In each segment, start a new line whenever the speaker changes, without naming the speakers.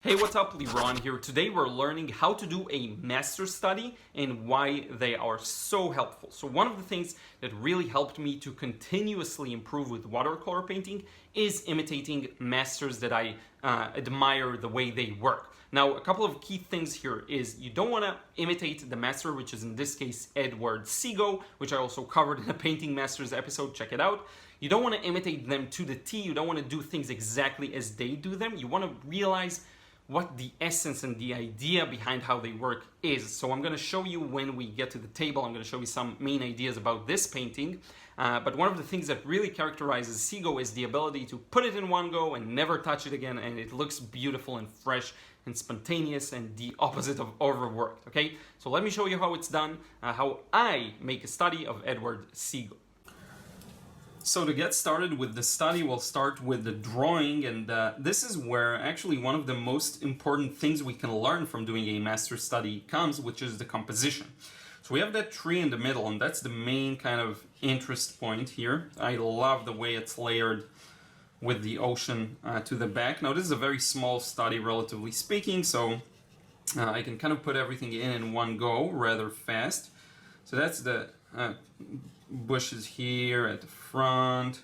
Hey, what's up? Liron here. Today we're learning how to do a master study and why they are so helpful. So one of the things that really helped me to continuously improve with watercolor painting is imitating masters that I admire the way they work. Now, a couple of key things here is you don't want to imitate the master, which is in this case Edward Seago, which I also covered in a Painting Masters episode. Check it out. You don't want to imitate them to the T. You don't want to do things exactly as they do them. You want to realize what the essence and the idea behind how they work is. So I'm going to show you when we get to the table. I'm going to show you some main ideas about this painting. But one of the things that really characterizes Seago is the ability to put it in one go and never touch it again, and it looks beautiful and fresh and spontaneous and the opposite of overworked. Okay, so let me show you how it's done, how I make a study of Edward Seago. So to get started with the study, we'll start with the drawing, and this is where actually one of the most important things we can learn from doing a master study comes, which is the composition. So we have that tree in the middle, and that's the main kind of interest point here. I love the way it's layered with the ocean to the back. Now this is a very small study, relatively speaking, so I can kind of put everything in one go rather fast. So that's the bushes here at the front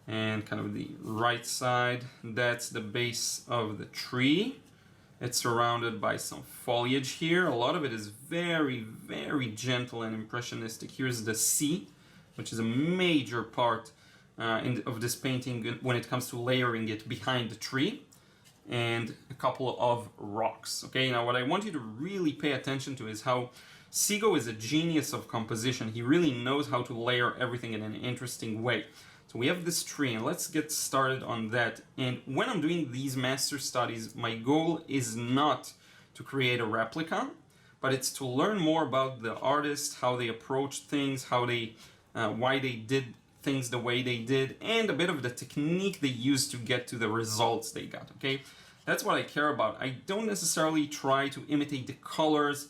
and kind of the right side. That's the base of the tree. It's surrounded by some foliage here. A lot of it is very, very gentle and impressionistic. Here's the sea, which is a major part of this painting when it comes to layering it behind the tree, and a couple of rocks. Okay, now what I want you to really pay attention to is how Seago is a genius of composition. He really knows how to layer everything in an interesting way. So we have this tree, and let's get started on that. And when I'm doing these master studies, my goal is not to create a replica, but it's to learn more about the artist, how they approached things, how they, why they did things the way they did, and a bit of the technique they used to get to the results they got. Okay, that's what I care about. I don't necessarily try to imitate the colors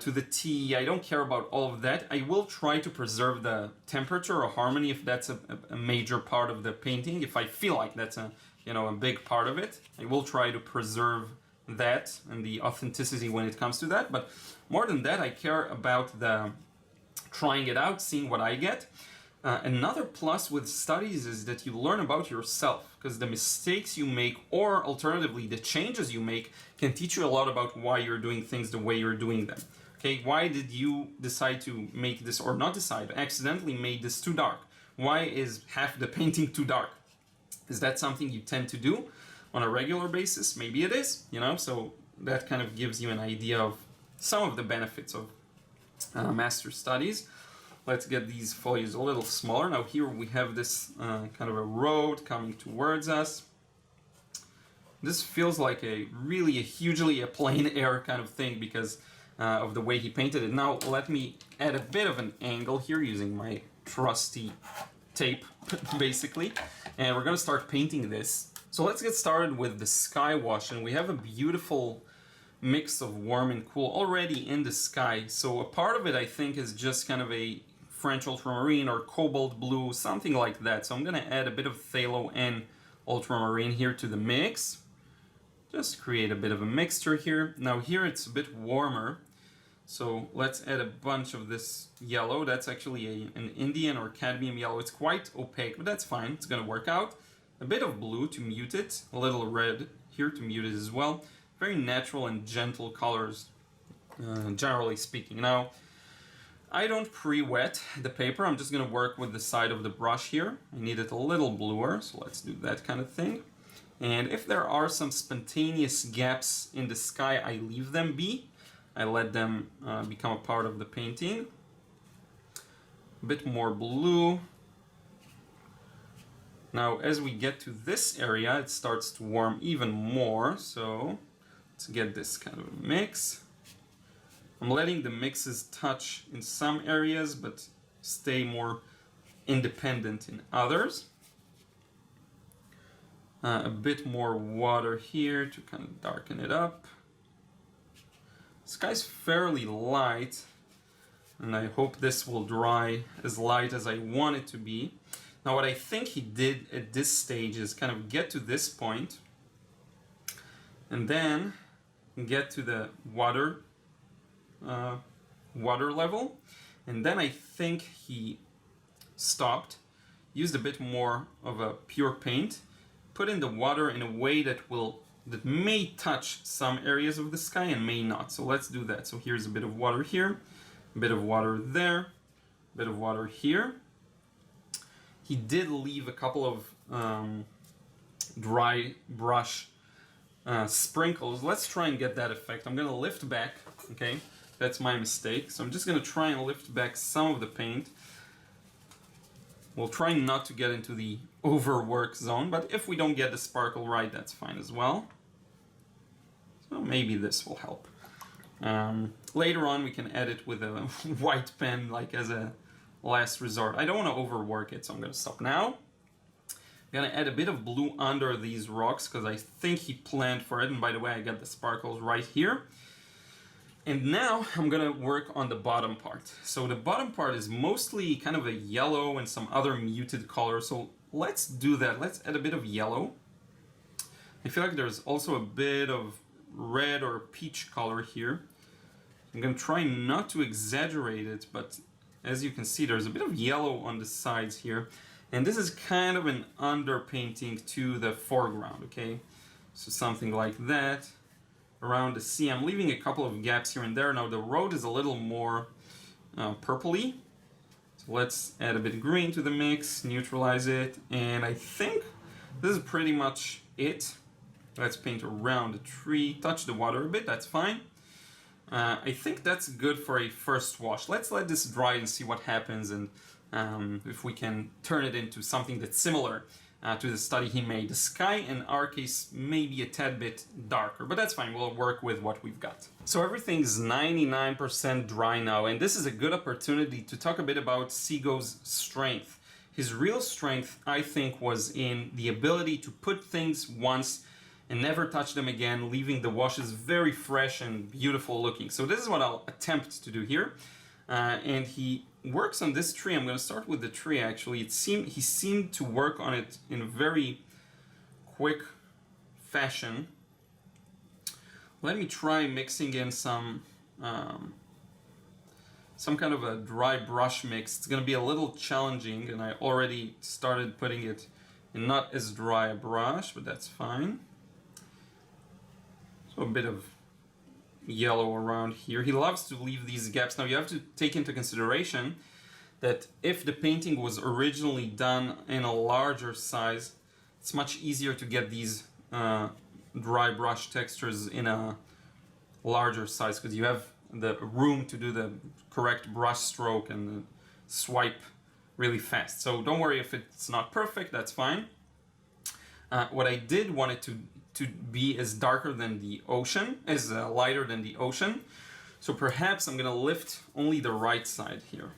to the T. I don't care about all of that. I will try to preserve the temperature or harmony if that's a major part of the painting. If I feel like that's a big part of it, I will try to preserve that and the authenticity when it comes to that. But more than that, I care about the trying it out, seeing what I get. Another plus with studies is that you learn about yourself, because the mistakes you make, or alternatively the changes you make, can teach you a lot about why you're doing things the way you're doing them. Okay, why did you decide to make this, or not decide, accidentally made this too dark? Why is half the painting too dark? Is that something you tend to do on a regular basis? Maybe it is, so that kind of gives you an idea of some of the benefits of master studies. Let's get these foliage a little smaller. Now here we have this kind of a road coming towards us. This feels like hugely a plein air kind of thing because of the way he painted it. Now let me add a bit of an angle here using my trusty tape, basically. And we're gonna start painting this. So let's get started with the sky wash, and we have a beautiful mix of warm and cool already in the sky. So a part of it, I think, is just kind of a French ultramarine or cobalt blue, something like that. So I'm going to add a bit of phthalo and ultramarine here to the mix. Just create a bit of a mixture here. Now here it's a bit warmer, so let's add a bunch of this yellow. That's actually an Indian or cadmium yellow. It's quite opaque, but that's fine. It's going to work out. A bit of blue to mute it. A little red here to mute it as well. Very natural and gentle colors, generally speaking. Now, I don't pre-wet the paper. I'm just going to work with the side of the brush here. I need it a little bluer, so let's do that kind of thing. And if there are some spontaneous gaps in the sky, I leave them be. I let them become a part of the painting. A bit more blue. Now, as we get to this area, it starts to warm even more, so let's get this kind of a mix. I'm letting the mixes touch in some areas, but stay more independent in others. A bit more water here to kind of darken it up. The sky's fairly light, and I hope this will dry as light as I want it to be. Now what I think he did at this stage is kind of get to this point and then get to the water level, and then I think he stopped, used a bit more of a pure paint, put in the water in a way that may touch some areas of the sky and may not. So let's do that. So here's a bit of water here, a bit of water there, a bit of water here. He did leave a couple of dry brush sprinkles. Let's try and get that effect. I'm gonna lift back, okay? That's my mistake. So I'm just gonna try and lift back some of the paint. We'll try not to get into the overwork zone, but if we don't get the sparkle right, that's fine as well. So maybe this will help. Later on, we can edit with a white pen, like as a last resort. I don't want to overwork it, so I'm gonna stop now. I'm gonna add a bit of blue under these rocks because I think he planned for it. And by the way, I got the sparkles right here. And now I'm gonna work on the bottom part. So the bottom part is mostly kind of a yellow and some other muted color. So let's do that. Let's add a bit of yellow. I feel like there's also a bit of red or peach color here. I'm gonna try not to exaggerate it, but as you can see, there's a bit of yellow on the sides here. And this is kind of an underpainting to the foreground, okay? So something like that. Around the sea, I'm leaving a couple of gaps here and there. Now the road is a little more purpley. So let's add a bit of green to the mix, neutralize it. And I think this is pretty much it. Let's paint around the tree, touch the water a bit, that's fine. I think that's good for a first wash. Let's let this dry and see what happens, and if we can turn it into something that's similar to the study he made. The sky, in our case, may be a tad bit darker, but that's fine. We'll work with what we've got. So everything's 99% dry now, and this is a good opportunity to talk a bit about Seago's strength. His real strength, I think, was in the ability to put things once and never touch them again, leaving the washes very fresh and beautiful looking. So this is what I'll attempt to do here. And he works on this tree. I'm going to start with the tree, actually. He seemed to work on it in a very quick fashion. Let me try mixing in some kind of a dry brush mix. It's going to be a little challenging, and I already started putting it in not as dry a brush, but that's fine. So a bit of yellow around here. He loves to leave these gaps. Now you have to take into consideration that if the painting was originally done in a larger size, it's much easier to get these dry brush textures in a larger size because you have the room to do the correct brush stroke and swipe really fast. So don't worry if it's not perfect, that's fine. What I did want it to be as darker than the ocean, as lighter than the ocean. So perhaps I'm gonna lift only the right side here.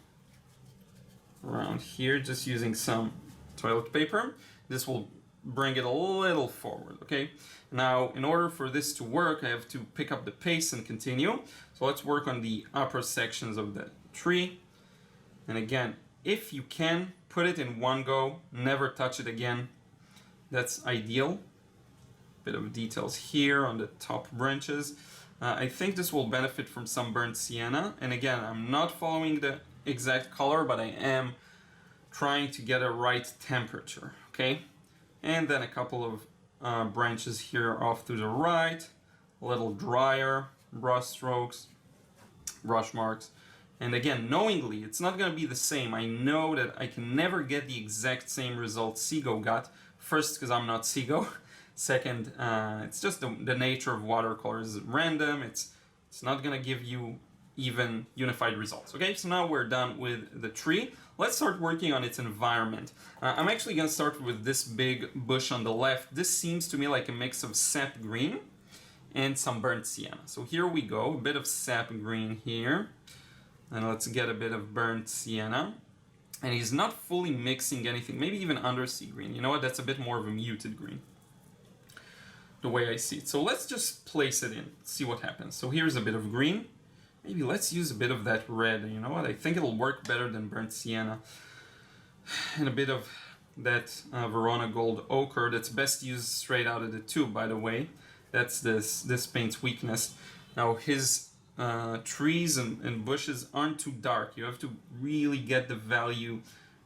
Around here, just using some toilet paper. This will bring it a little forward, okay? Now, in order for this to work, I have to pick up the pace and continue. So let's work on the upper sections of the tree. And again, if you can, put it in one go, never touch it again. That's ideal. Bit of details here on the top branches. I think this will benefit from some burnt sienna. And again, I'm not following the exact color, but I am trying to get a right temperature, okay? And then a couple of branches here off to the right, a little drier brush strokes, brush marks. And again, knowingly, it's not going to be the same. I know that I can never get the exact same result Seago got. First, because I'm not Seago. Second, it's just the nature of watercolors is random. It's not going to give you even unified results. Okay, so now we're done with the tree. Let's start working on its environment. I'm actually going to start with this big bush on the left. This seems to me like a mix of sap green and some burnt sienna. So here we go, a bit of sap green here. And let's get a bit of burnt sienna. And he's not fully mixing anything, maybe even undersea green. You know what, that's a bit more of a muted green, the way I see it. So let's just place it in, see what happens. So here's a bit of green. Maybe let's use a bit of that red. You know what, I think it'll work better than burnt sienna. And a bit of that Verona gold ochre that's best used straight out of the tube, by the way. That's this paint's weakness. Now his trees and bushes aren't too dark. You have to really get the value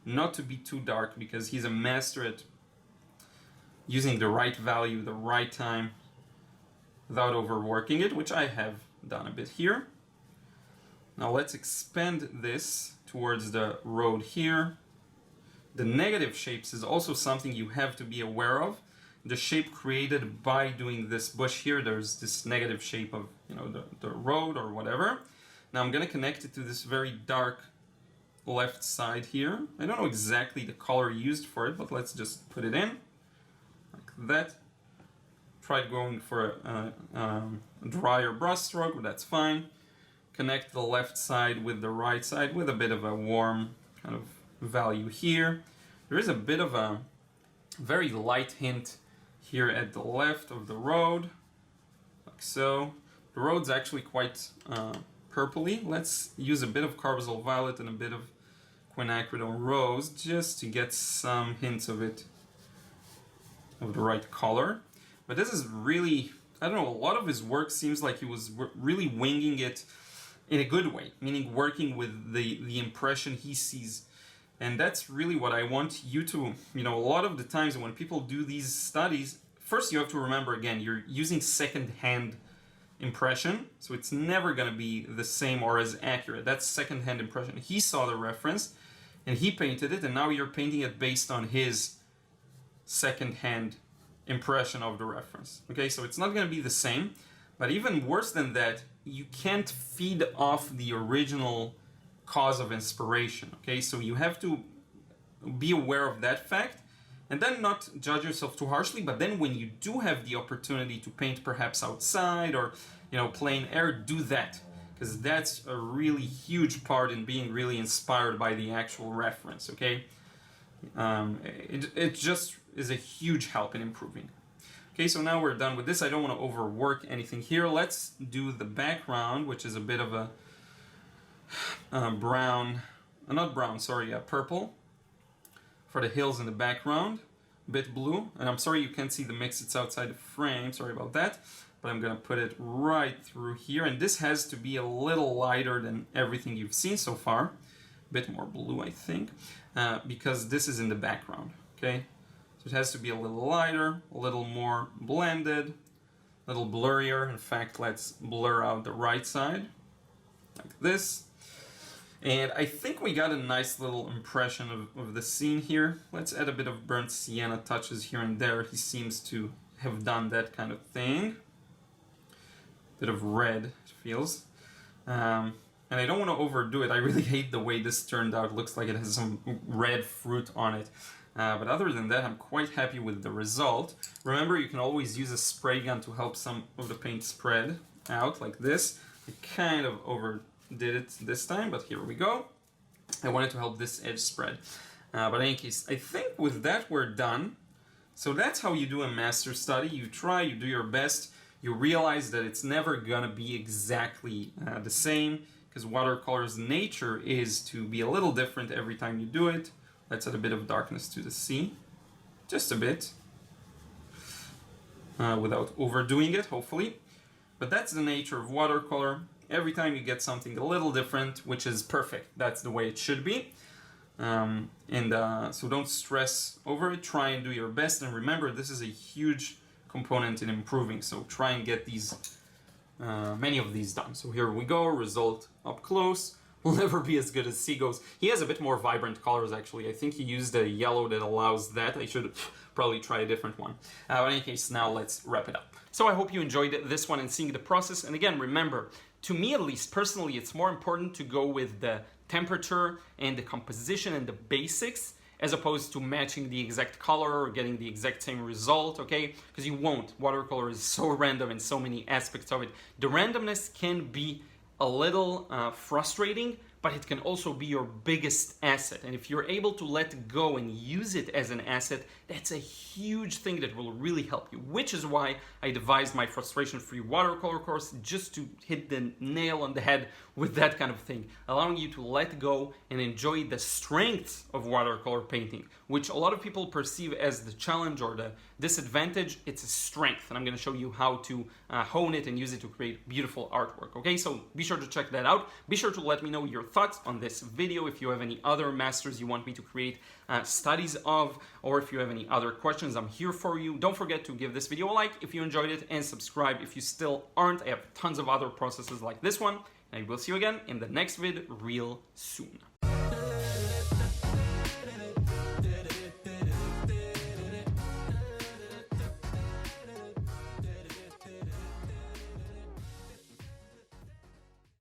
not to be too dark, because he's a master at using the right value, the right time, without overworking it, which I have done a bit here. Now let's expand this towards the road here. The negative shapes is also something you have to be aware of. The shape created by doing this bush here, there's this negative shape of, you know, the road or whatever. Now I'm going to connect it to this very dark left side here. I don't know exactly the color used for it, but let's just put it in like that. Tried going for a drier brush stroke, but that's fine. Connect the left side with the right side with a bit of a warm kind of value here. There is a bit of a very light hint here at the left of the road, like so. The road's actually quite purpley. Let's use a bit of Carbazole Violet and a bit of Quinacridone Rose just to get some hints of it, of the right color. But this is really, I don't know, a lot of his work seems like he was really winging it in a good way, meaning working with the impression he sees. And that's really what I want you to, you know, a lot of the times when people do these studies, first you have to remember, again, you're using second-hand impression, so it's never going to be the same or as accurate. That's second-hand impression. He saw the reference and he painted it, and now you're painting it based on his second-hand impression of the reference. Okay, so it's not going to be the same, but even worse than that, you can't feed off the original cause of inspiration. Okay, so you have to be aware of that fact, and then not judge yourself too harshly. But then when you do have the opportunity to paint perhaps outside or, you know, plein air, do that, because that's a really huge part in being really inspired by the actual reference. Okay, it just is a huge help in improving. Okay, so now we're done with this. I don't want to overwork anything here. Let's do the background, which is a bit of a purple for the hills in the background, a bit blue. And I'm sorry you can't see the mix, it's outside the frame, sorry about that. But I'm gonna put it right through here. And this has to be a little lighter than everything you've seen so far. A bit more blue, I think, because this is in the background, okay? So it has to be a little lighter, a little more blended, a little blurrier. In fact, let's blur out the right side, like this. And I think we got a nice little impression of the scene here. Let's add a bit of burnt sienna touches here and there. He seems to have done that kind of thing. Bit of red, it feels. And I don't want to overdo it. I really hate the way this turned out. It looks like it has some red fruit on it. But other than that, I'm quite happy with the result. Remember, you can always use a spray gun to help some of the paint spread out like this. I kind of overdid it this time, but here we go. I wanted to help this edge spread. But in any case, I think with that we're done. So that's how you do a master study. You try, you do your best. You realize that it's never gonna be exactly the same, because watercolor's nature is to be a little different every time you do it. Let's add a bit of darkness to the sea, just a bit, without overdoing it, hopefully. But that's the nature of watercolor. Every time you get something a little different, which is perfect. That's the way it should be. So don't stress over it. Try and do your best. And remember, this is a huge component in improving. So try and get these, many of these done. So here we go, result up close. Will never be as good as Seago's. He has a bit more vibrant colors, actually. I think he used a yellow that allows that. I should probably try a different one. In any case, now let's wrap it up. So I hope you enjoyed this one and seeing the process. And again, remember, to me at least, personally, it's more important to go with the temperature and the composition and the basics, as opposed to matching the exact color or getting the exact same result, okay? Because you won't. Watercolor is so random in so many aspects of it. The randomness can be a little frustrating, but it can also be your biggest asset. And if you're able to let go and use it as an asset, that's a huge thing that will really help you, which is why I devised my Frustration Free Watercolor course, just to hit the nail on the head with that kind of thing, allowing you to let go and enjoy the strengths of watercolor painting, which a lot of people perceive as the challenge or the disadvantage. It's a strength, and I'm going to show you how to hone it and use it to create beautiful artwork. Okay, so be sure to check that out. Be sure to let me know your thoughts on this video, if you have any other masters you want me to create studies of, or if you have any other questions, I'm here for you. Don't forget to give this video a like if you enjoyed it, and subscribe if you still aren't. I have tons of other processes like this one, and I will see you again in the next vid real soon.